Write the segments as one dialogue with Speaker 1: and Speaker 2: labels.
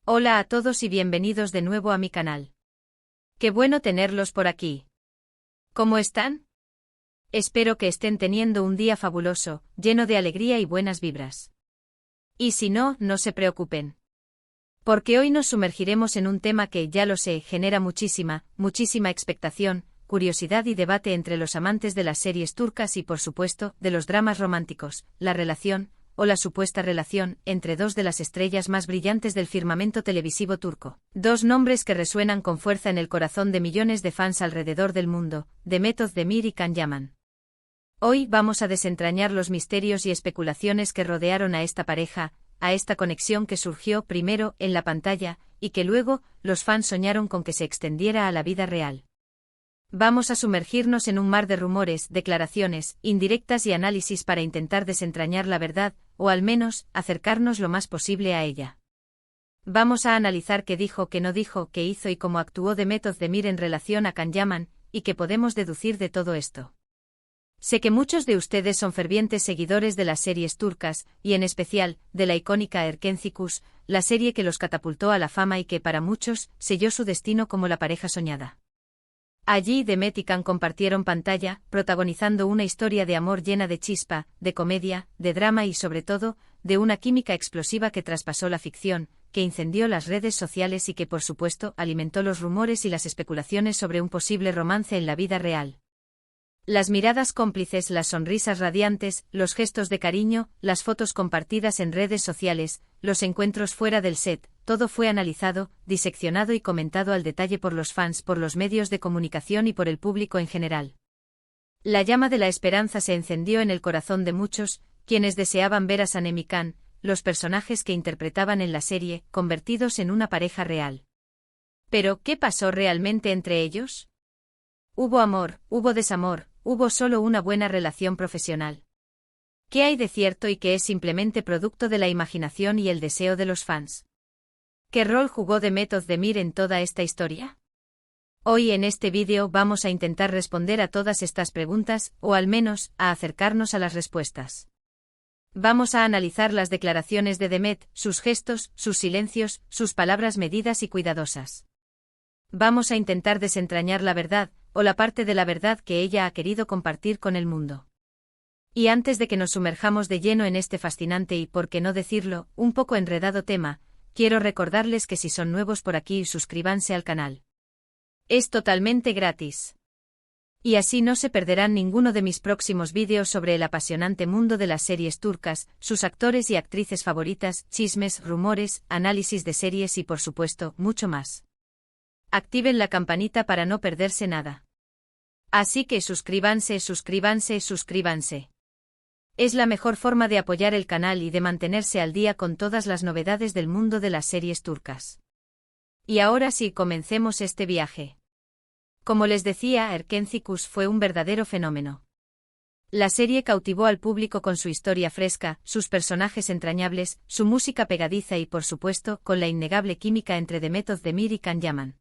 Speaker 1: Hola a todos y bienvenidos de nuevo a mi canal. Qué bueno tenerlos por aquí. ¿Cómo están? Espero que estén teniendo un día fabuloso, lleno de alegría y buenas vibras. Y si no, no se preocupen. Porque hoy nos sumergiremos en un tema que, ya lo sé, genera muchísima expectación, curiosidad y debate entre los amantes de las series turcas y, por supuesto, de los dramas románticos, la relación, o la supuesta relación, entre dos de las estrellas más brillantes del firmamento televisivo turco. Dos nombres que resuenan con fuerza en el corazón de millones de fans alrededor del mundo, Demet Özdemir y Can Yaman. Hoy vamos a desentrañar los misterios y especulaciones que rodearon a esta pareja, a esta conexión que surgió primero en la pantalla, y que luego los fans soñaron con que se extendiera a la vida real. Vamos a sumergirnos en un mar de rumores, declaraciones, indirectas y análisis para intentar desentrañar la verdad, o al menos, acercarnos lo más posible a ella. Vamos a analizar qué dijo, qué no dijo, qué hizo y cómo actuó Demet Özdemir en relación a Can Yaman, y qué podemos deducir de todo esto. Sé que muchos de ustedes son fervientes seguidores de las series turcas, y en especial, de la icónica Erkencikus, la serie que los catapultó a la fama y que para muchos, selló su destino como la pareja soñada. Allí Demet y Can compartieron pantalla, protagonizando una historia de amor llena de chispa, de comedia, de drama y sobre todo, de una química explosiva que traspasó la ficción, que incendió las redes sociales y que por supuesto alimentó los rumores y las especulaciones sobre un posible romance en la vida real. Las miradas cómplices, las sonrisas radiantes, los gestos de cariño, las fotos compartidas en redes sociales, los encuentros fuera del set, todo fue analizado, diseccionado y comentado al detalle por los fans, por los medios de comunicación y por el público en general. La llama de la esperanza se encendió en el corazón de muchos, quienes deseaban ver a Sanem y Can, los personajes que interpretaban en la serie, convertidos en una pareja real. Pero, ¿qué pasó realmente entre ellos? ¿Hubo amor, hubo desamor, hubo solo una buena relación profesional? ¿Qué hay de cierto y qué es simplemente producto de la imaginación y el deseo de los fans? ¿Qué rol jugó Demet Özdemir en toda esta historia? Hoy en este vídeo vamos a intentar responder a todas estas preguntas, o al menos, a acercarnos a las respuestas. Vamos a analizar las declaraciones de Demet, sus gestos, sus silencios, sus palabras medidas y cuidadosas. Vamos a intentar desentrañar la verdad, o la parte de la verdad que ella ha querido compartir con el mundo. Y antes de que nos sumerjamos de lleno en este fascinante y, por qué no decirlo, un poco enredado tema, quiero recordarles que si son nuevos por aquí, suscríbanse al canal. Es totalmente gratis. Y así no se perderán ninguno de mis próximos vídeos sobre el apasionante mundo de las series turcas, sus actores y actrices favoritas, chismes, rumores, análisis de series y por supuesto, mucho más. Activen la campanita para no perderse nada. Así que suscríbanse. Es la mejor forma de apoyar el canal y de mantenerse al día con todas las novedades del mundo de las series turcas. Y ahora sí, comencemos este viaje. Como les decía, Erkencikus fue un verdadero fenómeno. La serie cautivó al público con su historia fresca, sus personajes entrañables, su música pegadiza y por supuesto, con la innegable química entre Demet Özdemir y Can Yaman.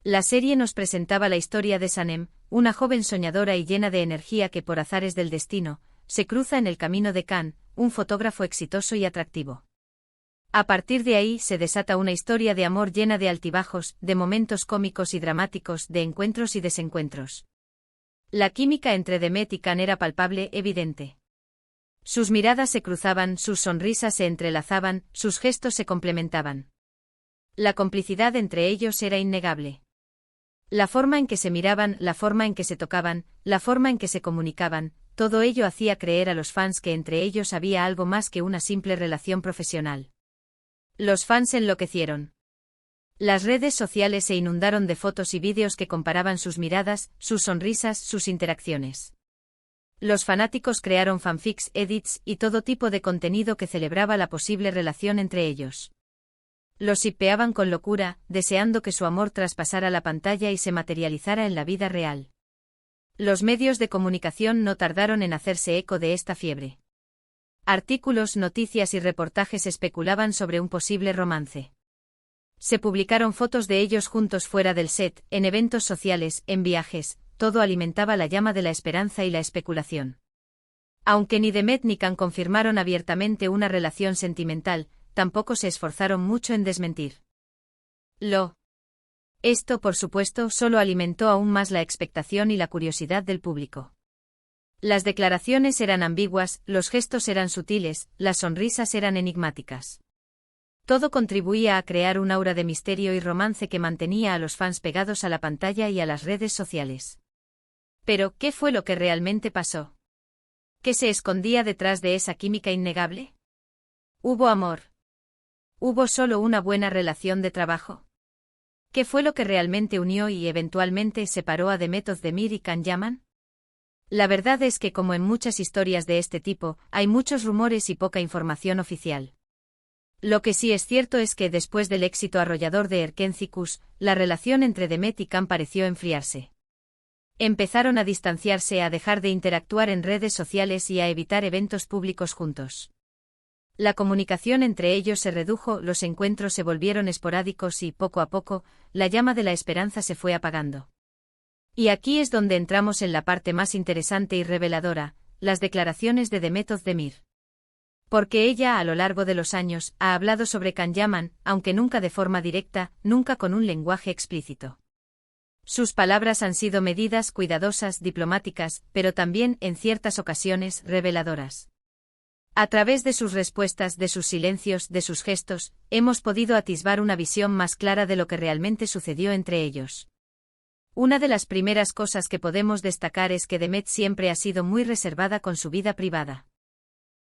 Speaker 1: La serie nos presentaba la historia de Sanem, una joven soñadora y llena de energía que por azares del destino, se cruza en el camino de Can, un fotógrafo exitoso y atractivo. A partir de ahí se desata una historia de amor llena de altibajos, de momentos cómicos y dramáticos, de encuentros y desencuentros. La química entre Demet y Can era palpable, evidente. Sus miradas se cruzaban, sus sonrisas se entrelazaban, sus gestos se complementaban. La complicidad entre ellos era innegable. La forma en que se miraban, la forma en que se tocaban, la forma en que se comunicaban, todo ello hacía creer a los fans que entre ellos había algo más que una simple relación profesional. Los fans enloquecieron. Las redes sociales se inundaron de fotos y vídeos que comparaban sus miradas, sus sonrisas, sus interacciones. Los fanáticos crearon fanfics, edits y todo tipo de contenido que celebraba la posible relación entre ellos. Los shippeaban con locura, deseando que su amor traspasara la pantalla y se materializara en la vida real. Los medios de comunicación no tardaron en hacerse eco de esta fiebre. Artículos, noticias y reportajes especulaban sobre un posible romance. Se publicaron fotos de ellos juntos fuera del set, en eventos sociales, en viajes, todo alimentaba la llama de la esperanza y la especulación. Aunque ni Demet ni Can confirmaron abiertamente una relación sentimental, tampoco se esforzaron mucho en desmentir. Esto, por supuesto, solo alimentó aún más la expectación y la curiosidad del público. Las declaraciones eran ambiguas, los gestos eran sutiles, las sonrisas eran enigmáticas. Todo contribuía a crear un aura de misterio y romance que mantenía a los fans pegados a la pantalla y a las redes sociales. Pero, ¿qué fue lo que realmente pasó? ¿Qué se escondía detrás de esa química innegable? ¿Hubo amor? ¿Hubo solo una buena relación de trabajo? ¿Qué fue lo que realmente unió y eventualmente separó a Demet Özdemir y Can Yaman? La verdad es que, como en muchas historias de este tipo, hay muchos rumores y poca información oficial. Lo que sí es cierto es que después del éxito arrollador de Erkenci Kuş, la relación entre Demet y Can pareció enfriarse. Empezaron a distanciarse, a dejar de interactuar en redes sociales y a evitar eventos públicos juntos. La comunicación entre ellos se redujo, los encuentros se volvieron esporádicos y, poco a poco, la llama de la esperanza se fue apagando. Y aquí es donde entramos en la parte más interesante y reveladora, las declaraciones de Demet Özdemir. Porque ella, a lo largo de los años, ha hablado sobre Can Yaman, aunque nunca de forma directa, nunca con un lenguaje explícito. Sus palabras han sido medidas, cuidadosas, diplomáticas, pero también, en ciertas ocasiones, reveladoras. A través de sus respuestas, de sus silencios, de sus gestos, hemos podido atisbar una visión más clara de lo que realmente sucedió entre ellos. Una de las primeras cosas que podemos destacar es que Demet siempre ha sido muy reservada con su vida privada.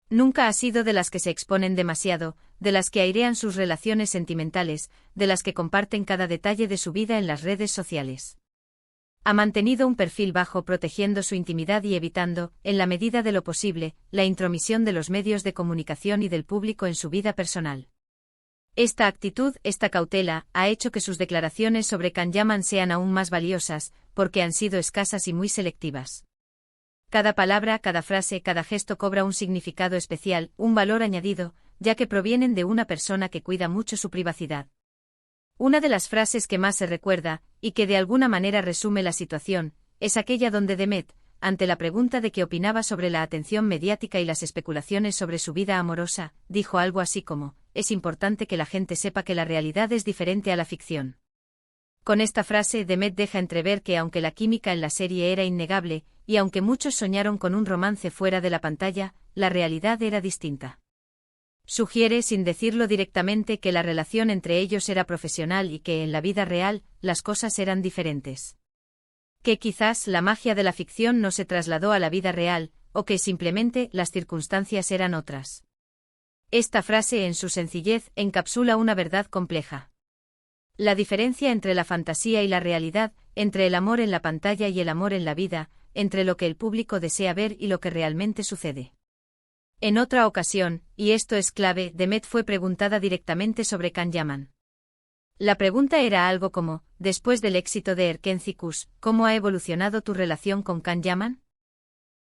Speaker 1: Nunca ha sido de las que se exponen demasiado, de las que airean sus relaciones sentimentales, de las que comparten cada detalle de su vida en las redes sociales. Ha mantenido un perfil bajo, protegiendo su intimidad y evitando, en la medida de lo posible, la intromisión de los medios de comunicación y del público en su vida personal. Esta actitud, esta cautela, ha hecho que sus declaraciones sobre Can Yaman sean aún más valiosas, porque han sido escasas y muy selectivas. Cada palabra, cada frase, cada gesto cobra un significado especial, un valor añadido, ya que provienen de una persona que cuida mucho su privacidad. Una de las frases que más se recuerda, y que de alguna manera resume la situación, es aquella donde Demet, ante la pregunta de qué opinaba sobre la atención mediática y las especulaciones sobre su vida amorosa, dijo algo así como: «Es importante que la gente sepa que la realidad es diferente a la ficción». Con esta frase, Demet deja entrever que aunque la química en la serie era innegable, y aunque muchos soñaron con un romance fuera de la pantalla, la realidad era distinta. Sugiere, sin decirlo directamente, que la relación entre ellos era profesional y que, en la vida real, las cosas eran diferentes. Que quizás la magia de la ficción no se trasladó a la vida real, o que simplemente las circunstancias eran otras. Esta frase, en su sencillez, encapsula una verdad compleja. La diferencia entre la fantasía y la realidad, entre el amor en la pantalla y el amor en la vida, entre lo que el público desea ver y lo que realmente sucede. En otra ocasión, y esto es clave, Demet fue preguntada directamente sobre Can Yaman. La pregunta era algo como: después del éxito de Erkenci Kuş, ¿cómo ha evolucionado tu relación con Can Yaman?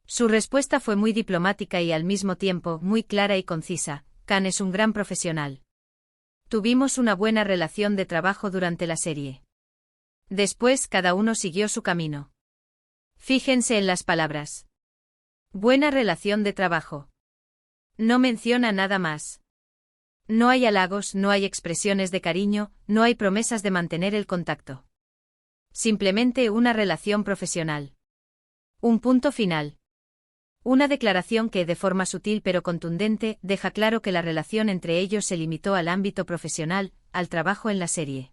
Speaker 1: Su respuesta fue muy diplomática y al mismo tiempo muy clara y concisa: Can es un gran profesional. Tuvimos una buena relación de trabajo durante la serie. Después cada uno siguió su camino. Fíjense en las palabras. Buena relación de trabajo. No menciona nada más. No hay halagos, no hay expresiones de cariño, no hay promesas de mantener el contacto. Simplemente una relación profesional. Un punto final. Una declaración que, de forma sutil pero contundente, deja claro que la relación entre ellos se limitó al ámbito profesional, al trabajo en la serie.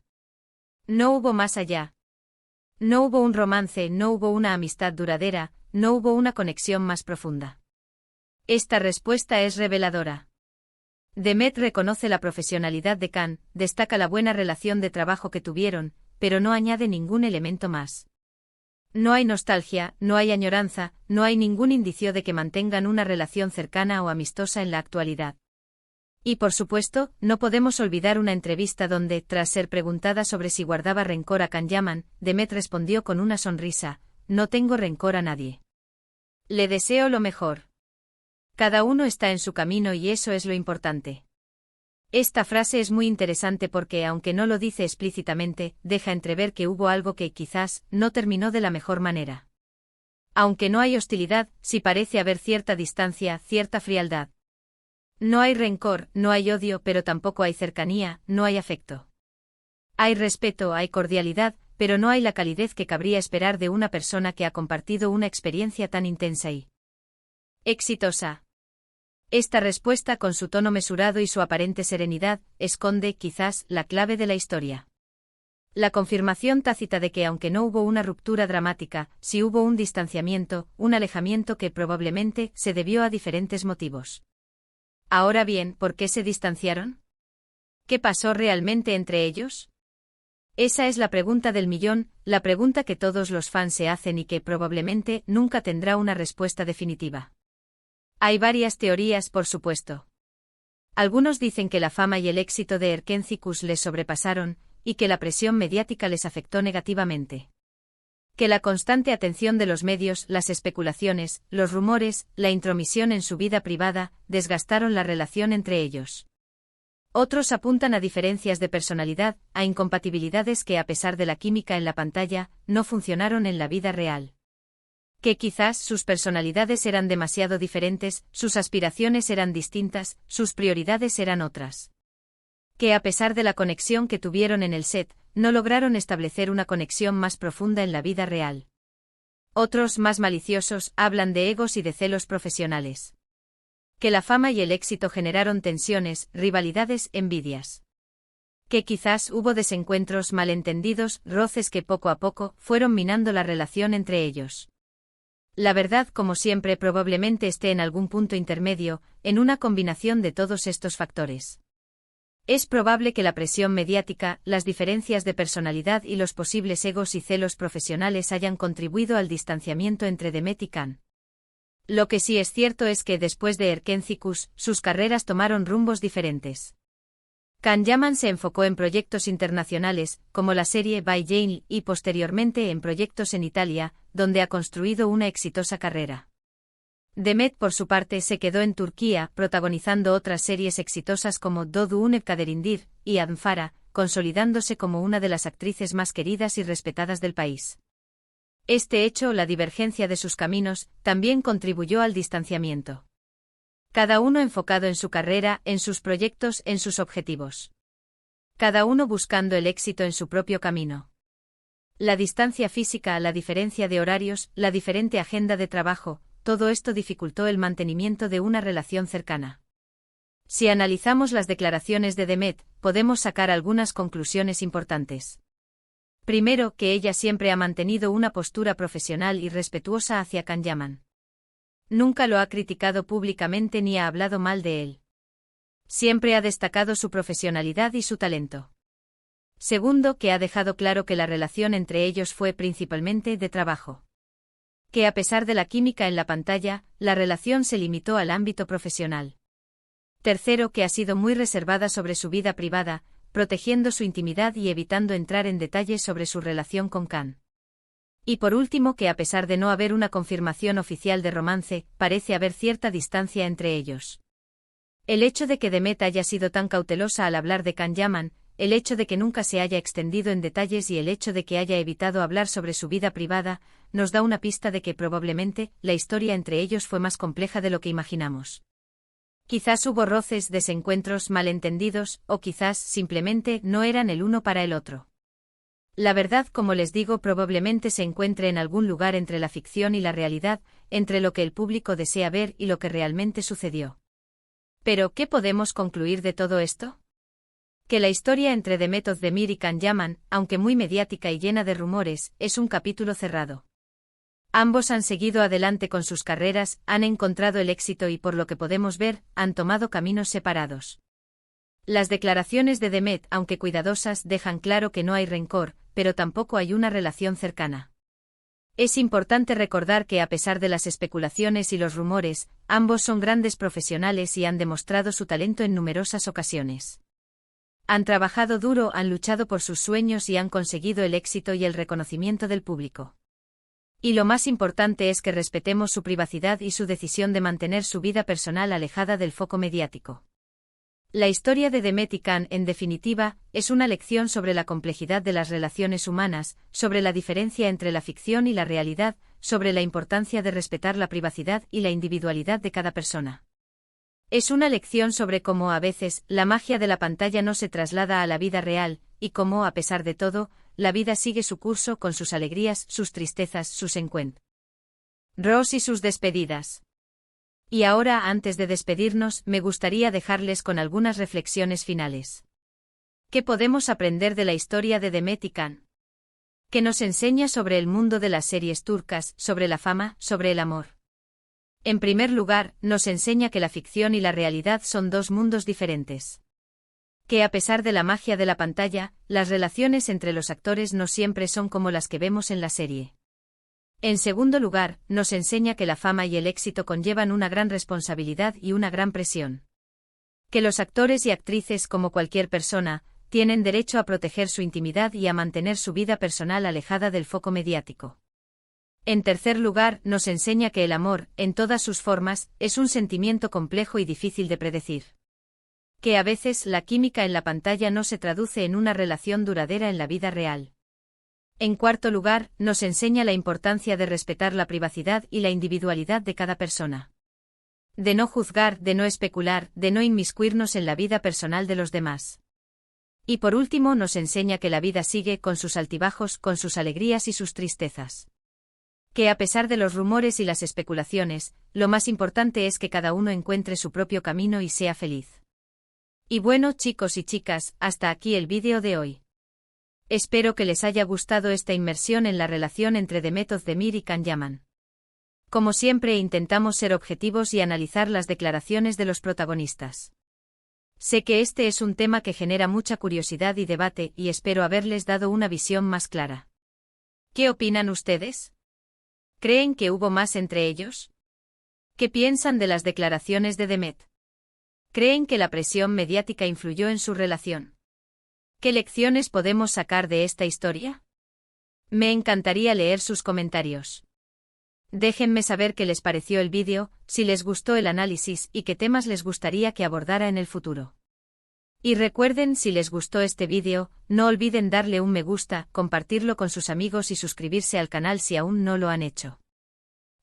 Speaker 1: No hubo más allá. No hubo un romance, no hubo una amistad duradera, no hubo una conexión más profunda. Esta respuesta es reveladora. Demet reconoce la profesionalidad de Can, destaca la buena relación de trabajo que tuvieron, pero no añade ningún elemento más. No hay nostalgia, no hay añoranza, no hay ningún indicio de que mantengan una relación cercana o amistosa en la actualidad. Y por supuesto, no podemos olvidar una entrevista donde, tras ser preguntada sobre si guardaba rencor a Can Yaman, Demet respondió con una sonrisa: «No tengo rencor a nadie. Le deseo lo mejor. Cada uno está en su camino y eso es lo importante». Esta frase es muy interesante porque, aunque no lo dice explícitamente, deja entrever que hubo algo que quizás no terminó de la mejor manera. Aunque no hay hostilidad, sí parece haber cierta distancia, cierta frialdad. No hay rencor, no hay odio, pero tampoco hay cercanía, no hay afecto. Hay respeto, hay cordialidad, pero no hay la calidez que cabría esperar de una persona que ha compartido una experiencia tan intensa y exitosa. Esta respuesta, con su tono mesurado y su aparente serenidad, esconde, quizás, la clave de la historia. La confirmación tácita de que aunque no hubo una ruptura dramática, sí hubo un distanciamiento, un alejamiento que probablemente se debió a diferentes motivos. Ahora bien, ¿por qué se distanciaron? ¿Qué pasó realmente entre ellos? Esa es la pregunta del millón, la pregunta que todos los fans se hacen y que probablemente nunca tendrá una respuesta definitiva. Hay varias teorías, por supuesto. Algunos dicen que la fama y el éxito de Erkenci-Kuş les sobrepasaron, y que la presión mediática les afectó negativamente. Que la constante atención de los medios, las especulaciones, los rumores, la intromisión en su vida privada, desgastaron la relación entre ellos. Otros apuntan a diferencias de personalidad, a incompatibilidades que, a pesar de la química en la pantalla, no funcionaron en la vida real. Que quizás sus personalidades eran demasiado diferentes, sus aspiraciones eran distintas, sus prioridades eran otras. Que a pesar de la conexión que tuvieron en el set, no lograron establecer una conexión más profunda en la vida real. Otros, más maliciosos, hablan de egos y de celos profesionales. Que la fama y el éxito generaron tensiones, rivalidades, envidias. Que quizás hubo desencuentros, malentendidos, roces que poco a poco fueron minando la relación entre ellos. La verdad, como siempre, probablemente esté en algún punto intermedio, en una combinación de todos estos factores. Es probable que la presión mediática, las diferencias de personalidad y los posibles egos y celos profesionales hayan contribuido al distanciamiento entre Demet y Can. Lo que sí es cierto es que después de Erkenci-Kuş, sus carreras tomaron rumbos diferentes. Can Yaman se enfocó en proyectos internacionales, como la serie By Jane, y posteriormente en proyectos en Italia, donde ha construido una exitosa carrera. Demet, por su parte, se quedó en Turquía, protagonizando otras series exitosas como Doğduğun Kaderindir y Adnfara, consolidándose como una de las actrices más queridas y respetadas del país. Este hecho, la divergencia de sus caminos, también contribuyó al distanciamiento. Cada uno enfocado en su carrera, en sus proyectos, en sus objetivos. Cada uno buscando el éxito en su propio camino. La distancia física, la diferencia de horarios, la diferente agenda de trabajo, todo esto dificultó el mantenimiento de una relación cercana. Si analizamos las declaraciones de Demet, podemos sacar algunas conclusiones importantes. Primero, que ella siempre ha mantenido una postura profesional y respetuosa hacia Can Yaman. Nunca lo ha criticado públicamente ni ha hablado mal de él. Siempre ha destacado su profesionalidad y su talento. Segundo, que ha dejado claro que la relación entre ellos fue principalmente de trabajo. Que a pesar de la química en la pantalla, la relación se limitó al ámbito profesional. Tercero, que ha sido muy reservada sobre su vida privada, protegiendo su intimidad y evitando entrar en detalles sobre su relación con Can. Y por último, que a pesar de no haber una confirmación oficial de romance, parece haber cierta distancia entre ellos. El hecho de que Demet haya sido tan cautelosa al hablar de Can Yaman, el hecho de que nunca se haya extendido en detalles y el hecho de que haya evitado hablar sobre su vida privada, nos da una pista de que probablemente la historia entre ellos fue más compleja de lo que imaginamos. Quizás hubo roces, desencuentros, malentendidos, o quizás simplemente no eran el uno para el otro. La verdad, como les digo, probablemente se encuentre en algún lugar entre la ficción y la realidad, entre lo que el público desea ver y lo que realmente sucedió. Pero, ¿qué podemos concluir de todo esto? Que la historia entre Demet Özdemir y Can Yaman, aunque muy mediática y llena de rumores, es un capítulo cerrado. Ambos han seguido adelante con sus carreras, han encontrado el éxito y, por lo que podemos ver, han tomado caminos separados. Las declaraciones de Demet, aunque cuidadosas, dejan claro que no hay rencor, pero tampoco hay una relación cercana. Es importante recordar que, a pesar de las especulaciones y los rumores, ambos son grandes profesionales y han demostrado su talento en numerosas ocasiones. Han trabajado duro, han luchado por sus sueños y han conseguido el éxito y el reconocimiento del público. Y lo más importante es que respetemos su privacidad y su decisión de mantener su vida personal alejada del foco mediático. La historia de Demet y Can, en definitiva, es una lección sobre la complejidad de las relaciones humanas, sobre la diferencia entre la ficción y la realidad, sobre la importancia de respetar la privacidad y la individualidad de cada persona. Es una lección sobre cómo a veces la magia de la pantalla no se traslada a la vida real, y cómo, a pesar de todo, la vida sigue su curso con sus alegrías, sus tristezas, sus encuentros y sus despedidas. Y ahora, antes de despedirnos, me gustaría dejarles con algunas reflexiones finales. ¿Qué podemos aprender de la historia de Demet y Can? ¿Qué nos enseña sobre el mundo de las series turcas, sobre la fama, sobre el amor? En primer lugar, nos enseña que la ficción y la realidad son dos mundos diferentes. Que a pesar de la magia de la pantalla, las relaciones entre los actores no siempre son como las que vemos en la serie. En segundo lugar, nos enseña que la fama y el éxito conllevan una gran responsabilidad y una gran presión. Que los actores y actrices, como cualquier persona, tienen derecho a proteger su intimidad y a mantener su vida personal alejada del foco mediático. En tercer lugar, nos enseña que el amor, en todas sus formas, es un sentimiento complejo y difícil de predecir. Que a veces la química en la pantalla no se traduce en una relación duradera en la vida real. En cuarto lugar, nos enseña la importancia de respetar la privacidad y la individualidad de cada persona. De no juzgar, de no especular, de no inmiscuirnos en la vida personal de los demás. Y por último, nos enseña que la vida sigue con sus altibajos, con sus alegrías y sus tristezas. Que a pesar de los rumores y las especulaciones, lo más importante es que cada uno encuentre su propio camino y sea feliz. Y bueno, chicos y chicas, hasta aquí el vídeo de hoy. Espero que les haya gustado esta inmersión en la relación entre Demet Özdemir y Can Yaman. Como siempre, intentamos ser objetivos y analizar las declaraciones de los protagonistas. Sé que este es un tema que genera mucha curiosidad y debate, y espero haberles dado una visión más clara. ¿Qué opinan ustedes? ¿Creen que hubo más entre ellos? ¿Qué piensan de las declaraciones de Demet? ¿Creen que la presión mediática influyó en su relación? ¿Qué lecciones podemos sacar de esta historia? Me encantaría leer sus comentarios. Déjenme saber qué les pareció el vídeo, si les gustó el análisis y qué temas les gustaría que abordara en el futuro. Y recuerden, si les gustó este vídeo, no olviden darle un me gusta, compartirlo con sus amigos y suscribirse al canal si aún no lo han hecho.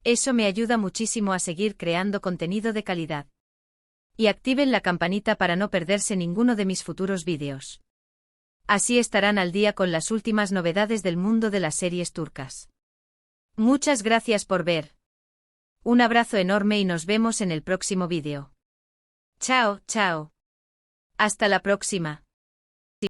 Speaker 1: Eso me ayuda muchísimo a seguir creando contenido de calidad. Y activen la campanita para no perderse ninguno de mis futuros vídeos. Así estarán al día con las últimas novedades del mundo de las series turcas. Muchas gracias por ver. Un abrazo enorme y nos vemos en el próximo vídeo. Chao, chao. Hasta la próxima.